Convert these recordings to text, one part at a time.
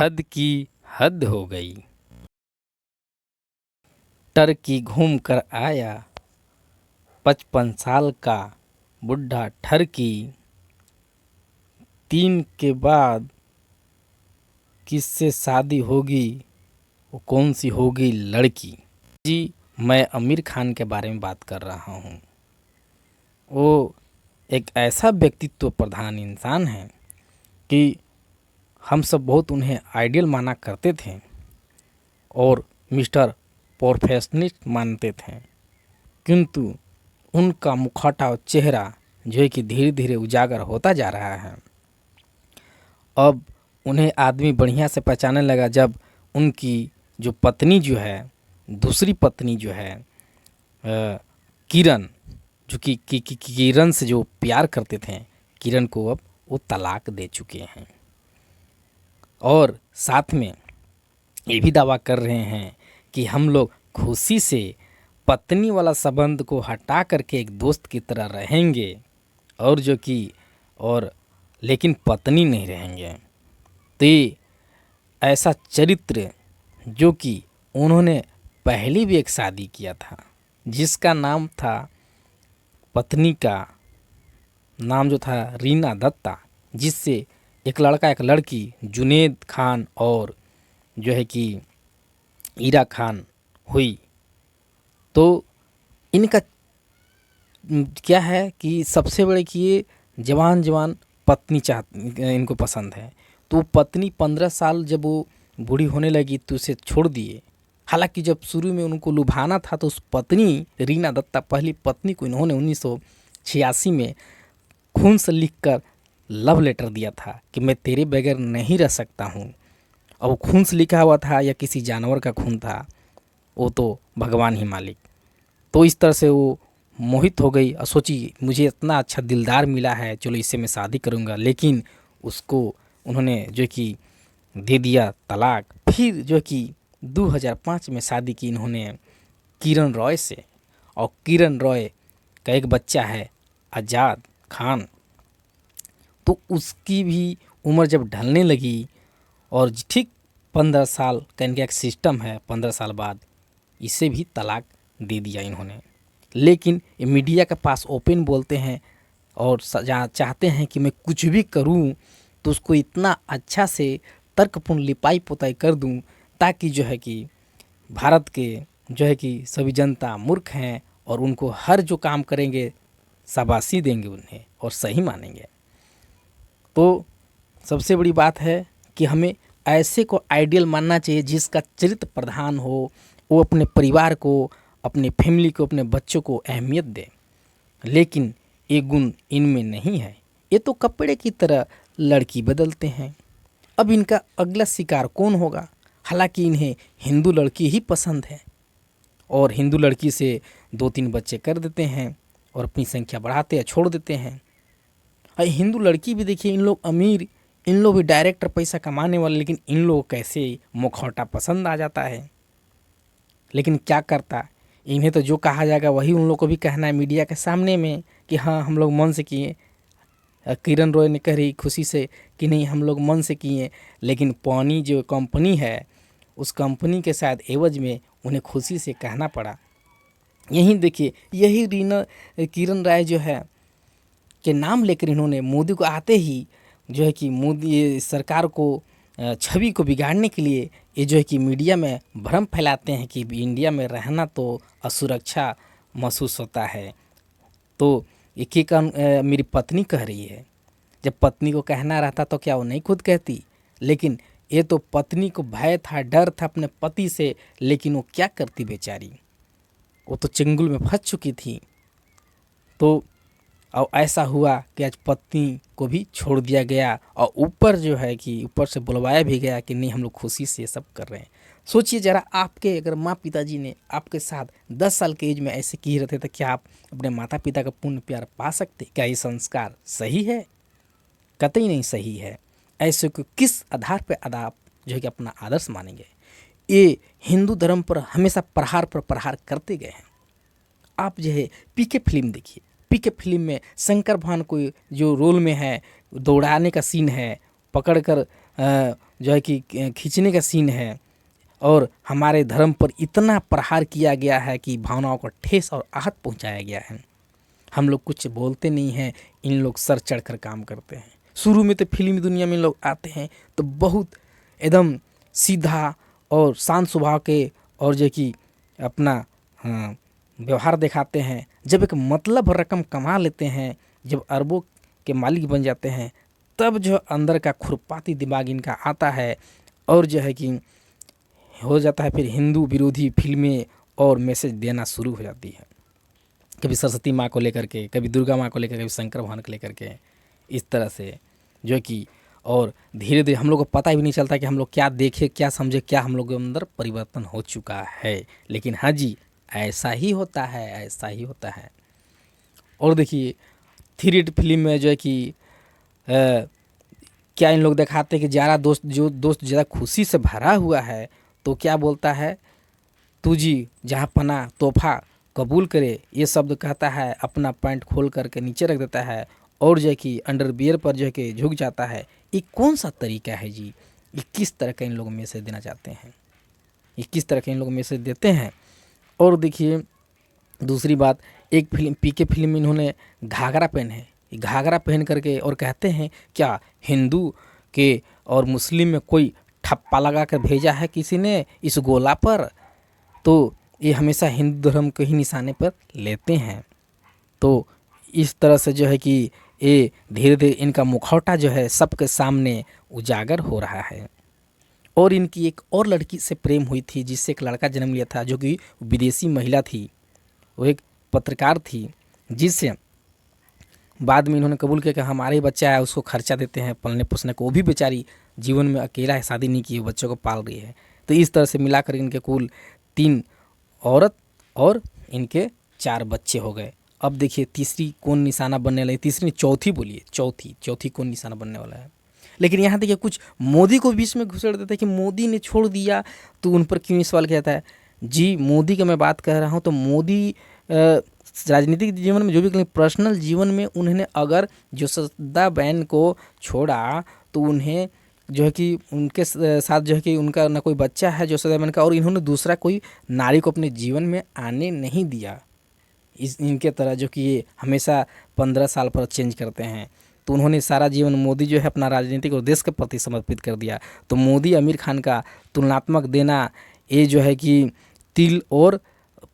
हद की हद हो गई। टर्की घूम कर आया 55 साल का बुढ़ा ठरकी, 3 के बाद किससे शादी होगी, वो कौन सी होगी लड़की। जी, मैं आमिर खान के बारे में बात कर रहा हूँ। वो एक ऐसा व्यक्तित्व प्रधान इंसान है कि हम सब बहुत उन्हें आइडियल माना करते थे और मिस्टर परफेक्शनिस्ट मानते थे, किंतु उनका मुखौटा और चेहरा जो है कि धीरे धीरे उजागर होता जा रहा है। अब उन्हें आदमी बढ़िया से पहचानने लगा जब उनकी जो पत्नी जो है, दूसरी पत्नी जो है किरण, जो कि किरण से जो प्यार करते थे, किरण को अब वो तलाक दे चुके हैं और साथ में ये भी दावा कर रहे हैं कि हम लोग खुशी से पत्नी वाला संबंध को हटा करके एक दोस्त की तरह रहेंगे और जो कि और लेकिन पत्नी नहीं रहेंगे। तो ये ऐसा चरित्र जो कि उन्होंने पहले भी एक शादी किया था जिसका नाम था, पत्नी का नाम जो था रीना दत्ता, जिससे एक लड़का एक लड़की जुनेद खान और जो है कि ईरा खान हुई। तो इनका क्या है कि सबसे बड़े कि ये जवान जवान पत्नी इनको पसंद है। तो पत्नी 15 साल जब वो बूढ़ी होने लगी तो उसे छोड़ दिए। हालांकि जब शुरू में उनको लुभाना था तो उस पत्नी रीना दत्ता, पहली पत्नी को इन्होंने 1986 में खून से लिखकर लव लेटर दिया था कि मैं तेरे बगैर नहीं रह सकता हूँ। अब वो खून से लिखा हुआ था या किसी जानवर का खून था, वो तो भगवान ही मालिक। तो इस तरह से वो मोहित हो गई और सोची मुझे इतना अच्छा दिलदार मिला है, चलो इससे मैं शादी करूँगा। लेकिन उसको उन्होंने जो कि दे दिया तलाक। फिर जो कि 2005 में शादी की इन्होंने किरण रॉय से, और किरण रॉय का एक बच्चा है आज़ाद खान। तो उसकी भी उम्र जब ढलने लगी और ठीक 15 साल का इनका एक सिस्टम है, 15 साल बाद इसे भी तलाक दे दिया इन्होंने। लेकिन ये मीडिया के पास ओपन बोलते हैं और चाहते हैं कि मैं कुछ भी करूं तो उसको इतना अच्छा से तर्कपूर्ण लिपाई पोताई कर दूं ताकि जो है कि भारत के जो है कि सभी जनता मूर्ख हैं और उनको हर जो काम करेंगे शाबाशी देंगे उन्हें और सही मानेंगे। तो सबसे बड़ी बात है कि हमें ऐसे को आइडियल मानना चाहिए जिसका चरित्र प्रधान हो, वो अपने परिवार को, अपने फैमिली को, अपने बच्चों को अहमियत दे। लेकिन ये गुण इनमें नहीं है। ये तो कपड़े की तरह लड़की बदलते हैं। अब इनका अगला शिकार कौन होगा? हालांकि इन्हें हिंदू लड़की ही पसंद है और हिंदू लड़की से 2-3 बच्चे कर देते हैं और अपनी संख्या बढ़ाते या छोड़ देते हैं। और हिंदू लड़की भी देखिए, इन लोग अमीर, इन लोग भी डायरेक्टर पैसा कमाने वाले, लेकिन इन लोग कैसे मुखौटा पसंद आ जाता है। लेकिन क्या करता, इन्हें तो जो कहा जाएगा वही उन लोग को भी कहना है मीडिया के सामने में कि हाँ हम लोग मन से किए। किरण रॉय ने कह रही खुशी से कि नहीं हम लोग मन से किए, लेकिन पानी जो कंपनी है उस कंपनी के शायद एवज में उन्हें खुशी से कहना पड़ा। यही देखिए, यही किरण राय जो है के नाम लेकर इन्होंने मोदी को आते ही जो है कि मोदी सरकार को छवि को बिगाड़ने के लिए ये जो है कि मीडिया में भ्रम फैलाते हैं कि इंडिया में रहना तो असुरक्षा महसूस होता है। तो एक का मेरी पत्नी कह रही है, जब पत्नी को कहना रहता तो क्या वो नहीं खुद कहती? लेकिन ये तो पत्नी को भय था, डर था अपने पति से, लेकिन वो क्या करती बेचारी, वो तो चंगुल में फंस चुकी थी। तो और ऐसा हुआ कि आज पत्नी को भी छोड़ दिया गया और ऊपर जो है कि ऊपर से बुलवाया भी गया कि नहीं हम लोग खुशी से ये सब कर रहे हैं। सोचिए ज़रा, आपके अगर माँ पिताजी ने आपके साथ 10 साल के एज में ऐसे किए रहते तो क्या आप अपने माता पिता का पूर्ण प्यार पा सकते? क्या ये संस्कार सही है? कतई नहीं सही है। ऐसे को किस आधार पर आप जो है कि अपना आदर्श मानेंगे? ये हिंदू धर्म पर हमेशा प्रहार पर प्रहार करते गए हैं। आप जो है पीके फिल्म देखिए, पीके फिल्म में शंकर भगवान को जो रोल में है, दौड़ाने का सीन है, पकड़कर जो है कि खींचने का सीन है और हमारे धर्म पर इतना प्रहार किया गया है कि भावनाओं को ठेस और आहत पहुंचाया गया है। हम लोग कुछ बोलते नहीं हैं, इन लोग सर चढ़कर काम करते हैं। शुरू में तो फिल्मी दुनिया में लोग आते हैं तो बहुत एकदम सीधा और शांत स्वभाव के और जो कि अपना व्यवहार दिखाते हैं। जब एक मतलब रकम कमा लेते हैं, जब अरबों के मालिक बन जाते हैं, तब जो अंदर का खुरपाती दिमाग इनका आता है और जो है कि हो जाता है फिर हिंदू विरोधी फिल्में और मैसेज देना शुरू हो जाती है। कभी सरस्वती माँ को लेकर के, कभी दुर्गा माँ को लेकर, कभी शंकर भगवान को लेकर के, इस तरह से जो कि और धीरे धीरे हम लोग को पता भी नहीं चलता कि हम लोग क्या देखे, क्या समझे, क्या हम लोग के अंदर परिवर्तन हो चुका है। लेकिन हाँ जी, ऐसा ही होता है, ऐसा ही होता है। और देखिए थ्री इडियट फिल्म में जो है कि क्या इन लोग दिखाते हैं कि ज़्यादा दोस्त ज़्यादा खुशी से भरा हुआ है तो क्या बोलता है, तू जी जहाँ पना तोहफा कबूल करे, ये शब्द कहता है, अपना पैंट खोल करके नीचे रख देता है और जो है कि अंडरवियर पर जो है कि झुक जाता है। ये कौन सा तरीका है जी? ये किस तरह का इन लोग मैसेज देना चाहते हैं? ये किस तरह के इन लोग मैसेज देते हैं? और देखिए दूसरी बात, एक फिल्म पीके फिल्म में इन्होंने घाघरा पहने है, घाघरा पहन करके और कहते हैं क्या हिंदू के और मुस्लिम में कोई ठप्पा लगा कर भेजा है किसी ने इस गोला पर? तो ये हमेशा हिंदू धर्म के ही निशाने पर लेते हैं। तो इस तरह से जो है कि ये धीरे धीरे इनका मुखौटा जो है सबके सामने उजागर हो रहा है। और इनकी एक और लड़की से प्रेम हुई थी जिससे एक लड़का जन्म लिया था, जो कि विदेशी महिला थी, वो एक पत्रकार थी, जिससे बाद में इन्होंने कबूल किया कि हमारा ही बच्चा है, उसको खर्चा देते हैं पलने पोसने को। वो भी बेचारी जीवन में अकेला है, शादी नहीं की, बच्चों को पाल रही है। तो इस तरह से मिलाकर इनके कुल 3 औरत और इनके 4 बच्चे हो गए। अब देखिए तीसरी कौन निशाना बनने वाला है, तीसरी चौथी बोलिए, चौथी कौन निशाना बनने वाला है। लेकिन यहाँ देखिए कुछ मोदी को बीच में घुसेड़ देते हैं कि मोदी ने छोड़ दिया तो उन पर क्यों ये सवाल किया जाता है। जी मोदी की मैं बात कर रहा हूँ तो मोदी राजनीतिक जीवन में जो भी पर्सनल जीवन में उन्होंने अगर जसोदाबेन को छोड़ा तो उन्हें जो है कि उनके साथ जो है कि उनका ना कोई बच्चा है जसोदाबेन का, और इन्होंने दूसरा कोई नारी को अपने जीवन में आने नहीं दिया। इनके तरह जो कि ये हमेशा 15 साल पर चेंज करते हैं, तो उन्होंने सारा जीवन मोदी जो है अपना राजनीतिक और देश के प्रति समर्पित कर दिया। तो मोदी आमिर खान का तुलनात्मक देना ये जो है कि तिल और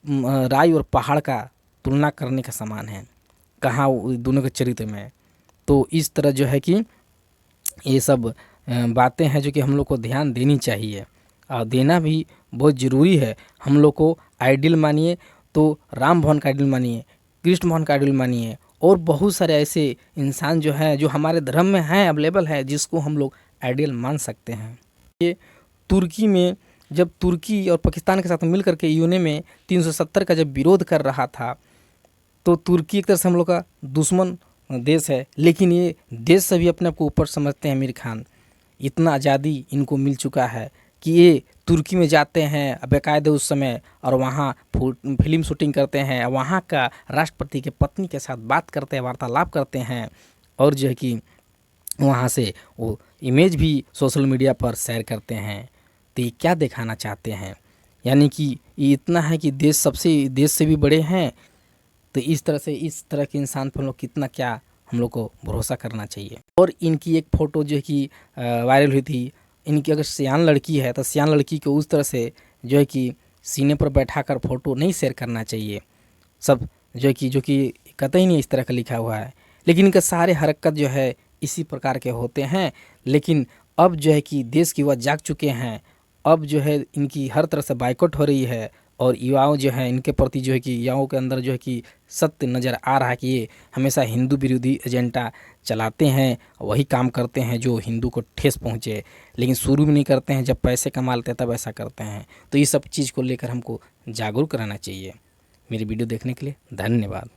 राई और पहाड़ का तुलना करने का समान है, कहाँ दोनों के चरित्र में। तो इस तरह जो है कि ये सब बातें हैं जो कि हम लोग को ध्यान देनी चाहिए और देना भी बहुत ज़रूरी है। हम लोग को आइडियल मानिए तो राम भगवान का आइडियल मानिए, कृष्ण भगवान का आइडियल मानिए, और बहुत सारे ऐसे इंसान जो हैं जो हमारे धर्म में हैं, अवेलेबल है, जिसको हम लोग आइडियल मान सकते हैं। ये तुर्की में जब तुर्की और पाकिस्तान के साथ मिल करके यूएनए में 370 का जब विरोध कर रहा था, तो तुर्की एक तरह से हम लोग का दुश्मन देश है, लेकिन ये देश से भी अपने आप को ऊपर समझते हैं। आमिर खान इतना आज़ादी इनको मिल चुका है कि ये तुर्की में जाते हैं बेकायदे उस समय और वहाँ फिल्म शूटिंग करते हैं, वहाँ का राष्ट्रपति के पत्नी के साथ बात करते हैं, वार्तालाप करते हैं, और जो है कि वहाँ से वो इमेज भी सोशल मीडिया पर शेयर करते हैं। तो ये क्या दिखाना चाहते हैं, यानी कि ये इतना है कि देश से भी बड़े हैं। तो इस तरह के इंसान पर हम लोग कितना क्या हम लोग को भरोसा करना चाहिए। और इनकी एक फ़ोटो जो है कि वायरल हुई थी, इनकी अगर सियान लड़की है तो सियान लड़की को उस तरह से जो है कि सीने पर बैठाकर फ़ोटो नहीं शेयर करना चाहिए। सब जो कि कतई नहीं इस तरह का लिखा हुआ है, लेकिन इनका सारे हरकत जो है इसी प्रकार के होते हैं। लेकिन अब जो है कि देश की युवा जाग चुके हैं, अब जो है इनकी हर तरह से बाइकआउट हो रही है, और युवाओं जो है इनके प्रति जो है कि युवाओं के अंदर जो है कि सत्य नज़र आ रहा है कि ये हमेशा हिंदू विरोधी एजेंडा चलाते हैं, वही काम करते हैं जो हिंदू को ठेस पहुँचे, लेकिन शुरू में नहीं करते हैं, जब पैसे कमा लेते हैं तब ऐसा करते हैं। तो ये सब चीज़ को लेकर हमको जागरूक रहना चाहिए। मेरी वीडियो देखने के लिए धन्यवाद।